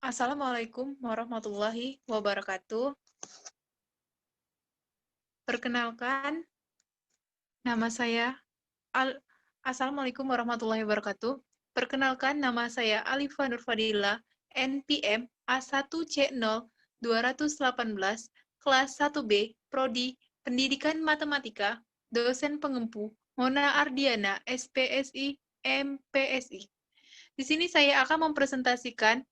Assalamualaikum warahmatullahi wabarakatuh. Perkenalkan, nama saya Al Assalamualaikum warahmatullahi wabarakatuh. Perkenalkan, nama saya Alifa Nurfadila, NPM A1C0218, kelas 1B, Prodi Pendidikan Matematika, dosen pengempu, Mona Ardiana, SPSI, MPSI. Di sini saya akan mempresentasikan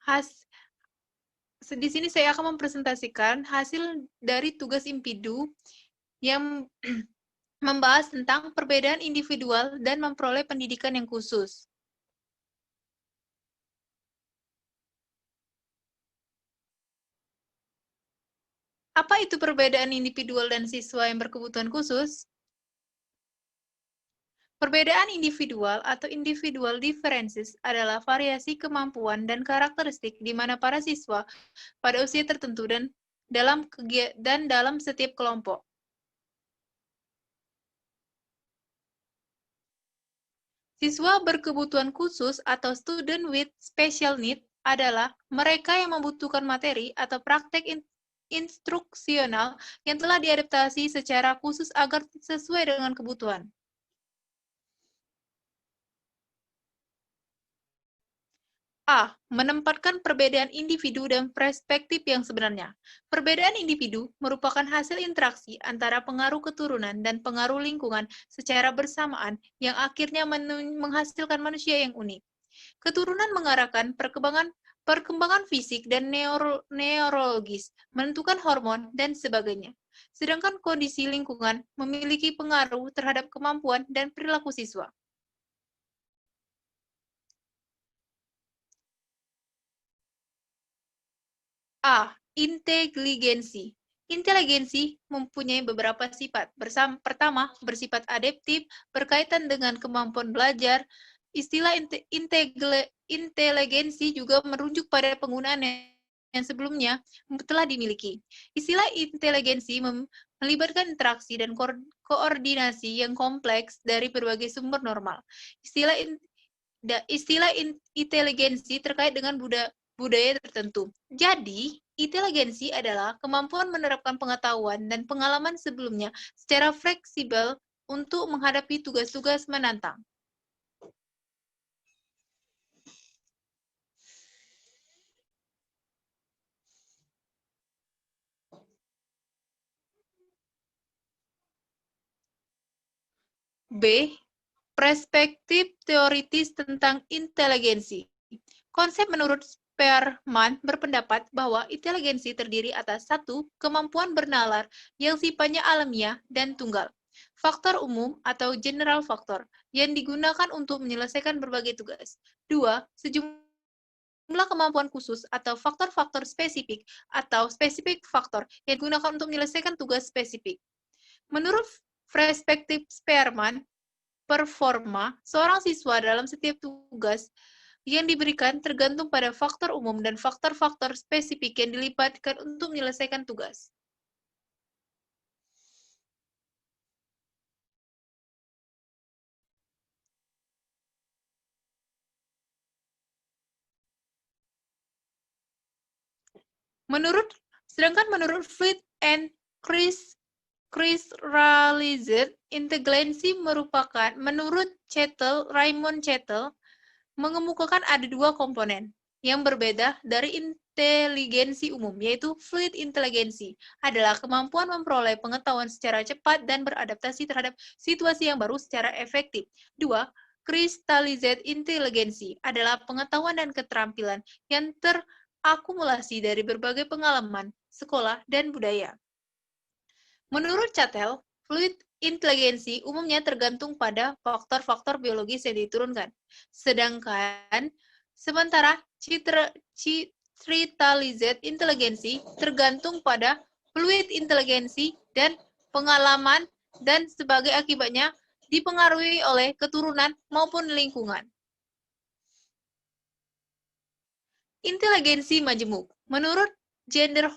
has di sini saya akan mempresentasikan hasil dari tugas Impidu yang membahas tentang perbedaan individual dan memperoleh pendidikan yang khusus. Apa itu perbedaan individual dan siswa yang berkebutuhan khusus? Perbedaan individual atau individual differences adalah variasi kemampuan dan karakteristik di mana para siswa pada usia tertentu dan dalam setiap kelompok. Siswa berkebutuhan khusus atau student with special need adalah mereka yang membutuhkan materi atau praktek instruksional yang telah diadaptasi secara khusus agar sesuai dengan kebutuhan. A. Menempatkan perbedaan individu dan perspektif yang sebenarnya. Perbedaan individu merupakan hasil interaksi antara pengaruh keturunan dan pengaruh lingkungan secara bersamaan yang akhirnya menghasilkan manusia yang unik. Keturunan mengarahkan perkembangan fisik dan neurologis, menentukan hormon, dan sebagainya. Sedangkan kondisi lingkungan memiliki pengaruh terhadap kemampuan dan perilaku siswa. A. Inteligensi. Inteligensi mempunyai beberapa sifat. Pertama, bersifat adaptif, berkaitan dengan kemampuan belajar. Istilah inteligensi juga merujuk pada penggunaan yang sebelumnya telah dimiliki. Istilah inteligensi melibatkan interaksi dan koordinasi yang kompleks dari berbagai sumber normal. Istilah inteligensi terkait dengan budaya tertentu. Jadi, inteligensi adalah kemampuan menerapkan pengetahuan dan pengalaman sebelumnya secara fleksibel untuk menghadapi tugas-tugas menantang. B. Perspektif teoritis tentang inteligensi. Konsep menurut Spearman berpendapat bahwa inteligensi terdiri atas satu, kemampuan bernalar yang sifatnya alamiah dan tunggal. Faktor umum atau general factor yang digunakan untuk menyelesaikan berbagai tugas. Dua, sejumlah kemampuan khusus atau faktor-faktor spesifik atau spesifik faktor yang digunakan untuk menyelesaikan tugas spesifik. Menurut perspektif Spearman, performa seorang siswa dalam setiap tugas yang diberikan tergantung pada faktor umum dan faktor-faktor spesifik yang dilibatkan untuk menyelesaikan tugas. Sedangkan menurut Fleet and Chris Ralizet, inteligensi merupakan, menurut Raymond Chettle, mengemukakan ada dua komponen yang berbeda dari inteligensi umum, yaitu fluid inteligensi adalah kemampuan memperoleh pengetahuan secara cepat dan beradaptasi terhadap situasi yang baru secara efektif. Dua, crystallized inteligensi adalah pengetahuan dan keterampilan yang terakumulasi dari berbagai pengalaman, sekolah, dan budaya. Menurut Chattel, fluid inteligensi umumnya tergantung pada faktor-faktor biologis yang diturunkan. Sementara crystallized inteligensi tergantung pada fluid inteligensi dan pengalaman dan sebagai akibatnya dipengaruhi oleh keturunan maupun lingkungan. Inteligensi majemuk. Menurut Gender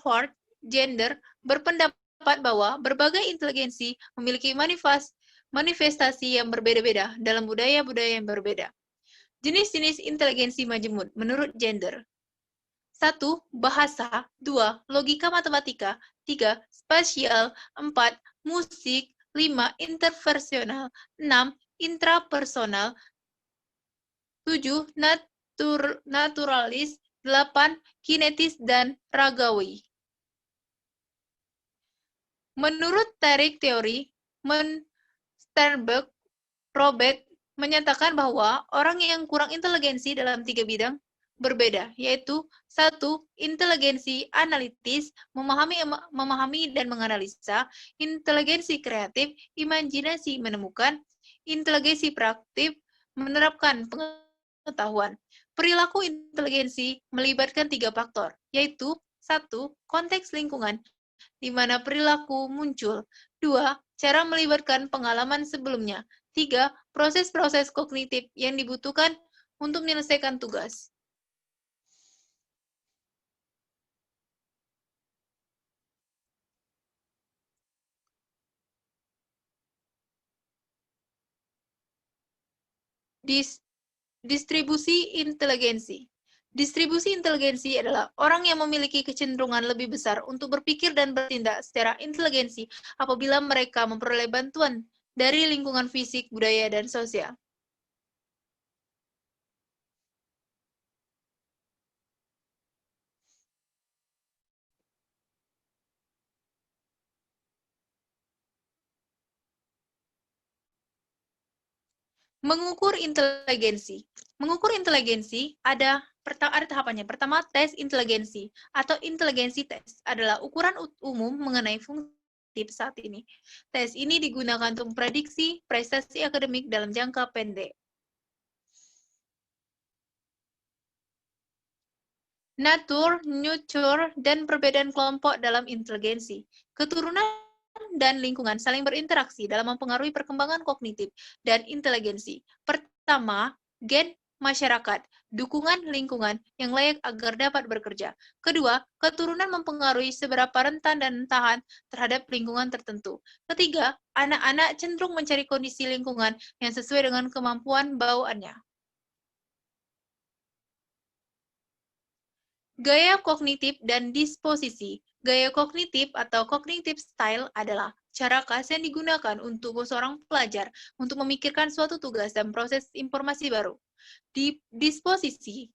berpendapat bahwa berbagai inteligensi memiliki manifestasi yang berbeda-beda dalam budaya-budaya yang berbeda. Jenis-jenis inteligensi majemuk menurut Gender. 1. Bahasa, 2. Logika matematika, 3. Spasial, 4. Musik, 5. Interpersonal, 6. Intrapersonal, 7. Naturalis, 8. Kinetis dan ragawi. Menurut tarik teori, Sternberg, Robert menyatakan bahwa orang yang kurang inteligensi dalam 3 bidang berbeda, yaitu 1. Inteligensi analitis, memahami dan menganalisa, inteligensi kreatif, imajinasi menemukan, inteligensi praktif, menerapkan pengetahuan. Perilaku inteligensi melibatkan 3 faktor, yaitu 1. Konteks lingkungan, di mana perilaku muncul. 2. Cara melibatkan pengalaman sebelumnya. 3. Proses-proses kognitif yang dibutuhkan untuk menyelesaikan tugas. Distribusi inteligensi. Distribusi inteligensi adalah orang yang memiliki kecenderungan lebih besar untuk berpikir dan bertindak secara inteligensi apabila mereka memperoleh bantuan dari lingkungan fisik, budaya, dan sosial. Mengukur inteligensi. Mengukur inteligensi ada tahapannya. Pertama, tes inteligensi atau inteligensi tes adalah ukuran umum mengenai fungsi saat ini. Tes ini digunakan untuk memprediksi prestasi akademik dalam jangka pendek. Natur, nurture, dan perbedaan kelompok dalam inteligensi. Keturunan dan lingkungan saling berinteraksi dalam mempengaruhi perkembangan kognitif dan inteligensi. Pertama, gen masyarakat, dukungan lingkungan yang layak agar dapat bekerja. Kedua, keturunan mempengaruhi seberapa rentan dan tahan terhadap lingkungan tertentu. Ketiga, anak-anak cenderung mencari kondisi lingkungan yang sesuai dengan kemampuan bawaannya. Gaya kognitif dan disposisi. Gaya kognitif atau cognitive style adalah cara khas yang digunakan untuk seorang pelajar untuk memikirkan suatu tugas dan proses informasi baru. Disposisi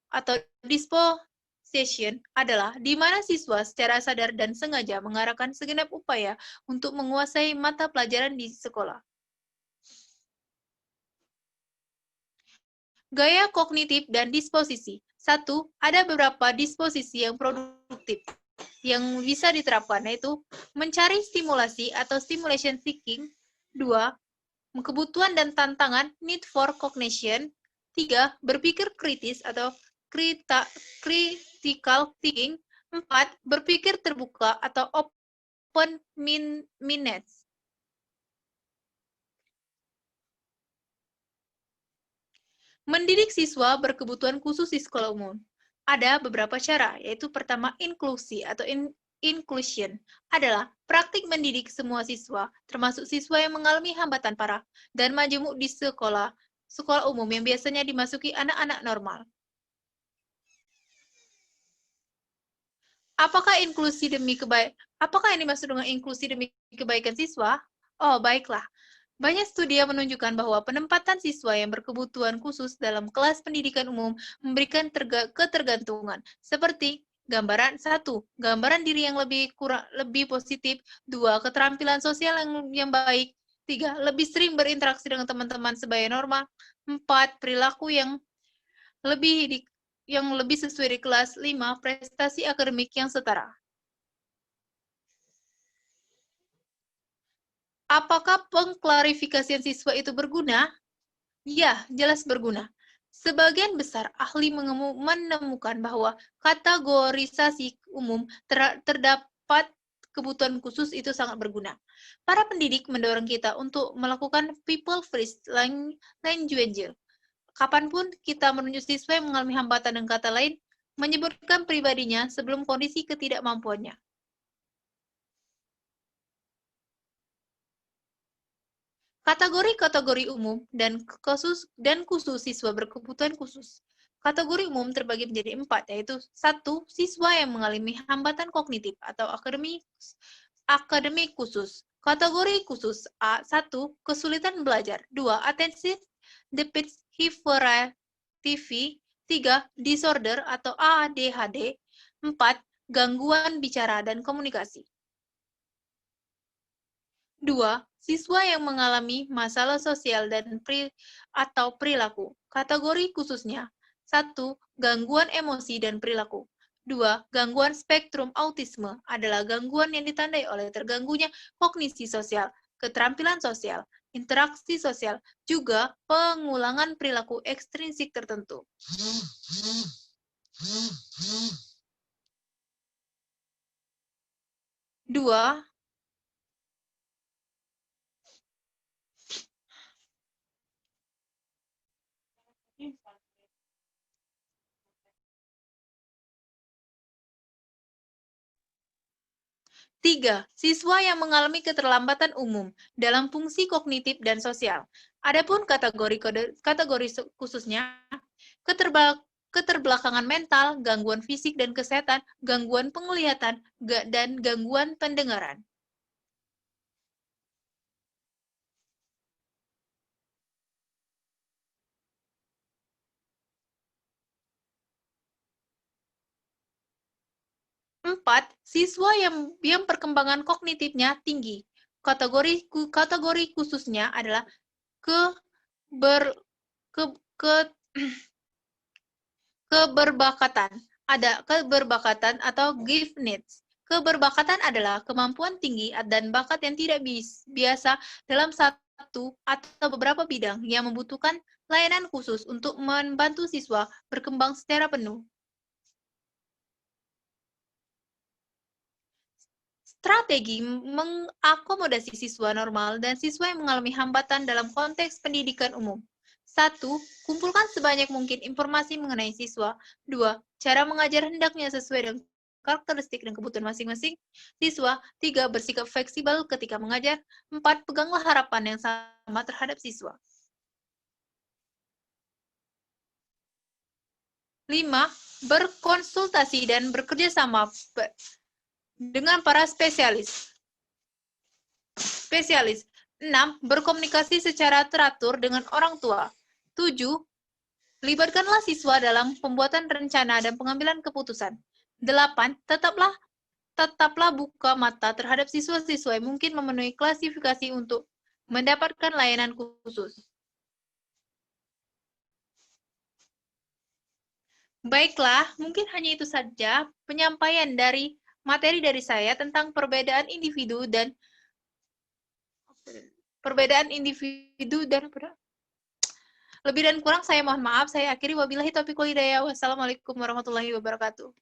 atau disposition adalah di mana siswa secara sadar dan sengaja mengarahkan segenap upaya untuk menguasai mata pelajaran di sekolah. Gaya kognitif dan disposisi. 1. Ada beberapa disposisi yang produktif yang bisa diterapkan, yaitu mencari stimulasi atau stimulation seeking. 2. Kebutuhan dan tantangan, need for cognition. 3. Berpikir kritis atau critical thinking. 4. Berpikir terbuka atau open mindedness. Mendidik siswa berkebutuhan khusus di sekolah umum. Ada beberapa cara, yaitu pertama inklusi atau inclusion adalah praktik mendidik semua siswa, termasuk siswa yang mengalami hambatan parah dan majemuk di sekolah umum yang biasanya dimasuki anak-anak normal. Apakah yang dimaksud dengan inklusi demi kebaikan siswa? Oh, baiklah. Banyak studi yang menunjukkan bahwa penempatan siswa yang berkebutuhan khusus dalam kelas pendidikan umum memberikan ketergantungan, seperti gambaran 1. Gambaran diri yang lebih positif, 2. Keterampilan sosial yang baik, 3. Lebih sering berinteraksi dengan teman-teman sebaya normal, 4. Perilaku yang lebih sesuai di kelas, 5. Prestasi akademik yang setara. Apakah pengklarifikasian siswa itu berguna? Ya, jelas berguna. Sebagian besar ahli menemukan bahwa kategorisasi umum terdapat kebutuhan khusus itu sangat berguna. Para pendidik mendorong kita untuk melakukan people first language. Kapanpun kita menunjuk siswa yang mengalami hambatan dan kata lain, menyebutkan pribadinya sebelum kondisi ketidakmampuannya. Kategori-kategori umum dan khusus siswa berkebutuhan khusus. Kategori umum terbagi menjadi 4, yaitu 1. Siswa yang mengalami hambatan kognitif atau akademik khusus. Kategori khusus A. 1. Kesulitan belajar. 2. Attention Deficit Hyperactivity. 3. Disorder atau ADHD. 4. Gangguan bicara dan komunikasi. 2. Siswa yang mengalami masalah sosial dan atau perilaku. Kategori khususnya 1. Gangguan emosi dan perilaku. 2. Gangguan spektrum autisme adalah gangguan yang ditandai oleh terganggunya kognisi sosial, keterampilan sosial, interaksi sosial, juga pengulangan perilaku ekstrinsik tertentu. 2. 3. Siswa yang mengalami keterlambatan umum dalam fungsi kognitif dan sosial. Adapun kategori khususnya, keterbelakangan mental, gangguan fisik dan kesehatan, gangguan penglihatan, dan gangguan pendengaran. Empat, siswa yang perkembangan kognitifnya tinggi. Kategori khususnya adalah keberbakatan. Ada keberbakatan atau giftedness. Keberbakatan adalah kemampuan tinggi dan bakat yang tidak biasa dalam satu atau beberapa bidang yang membutuhkan layanan khusus untuk membantu siswa berkembang secara penuh. Strategi mengakomodasi siswa normal dan siswa yang mengalami hambatan dalam konteks pendidikan umum. 1. Kumpulkan sebanyak mungkin informasi mengenai siswa. 2. Cara mengajar hendaknya sesuai dengan karakteristik dan kebutuhan masing-masing siswa. 3. Bersikap fleksibel ketika mengajar. 4. Peganglah harapan yang sama terhadap siswa. 5. Berkonsultasi dan bekerja sama dengan para spesialis. 6. Berkomunikasi secara teratur dengan orang tua. 7. Libatkanlah siswa dalam pembuatan rencana dan pengambilan keputusan. 8. Tetaplah buka mata terhadap siswa-siswa yang mungkin memenuhi klasifikasi untuk mendapatkan layanan khusus. Baiklah, mungkin hanya itu saja penyampaian dari materi dari saya tentang perbedaan individu dan lebih dan kurang saya mohon maaf. Saya akhiri wabillahi taufiq wal hidayah. Wassalamualaikum warahmatullahi wabarakatuh.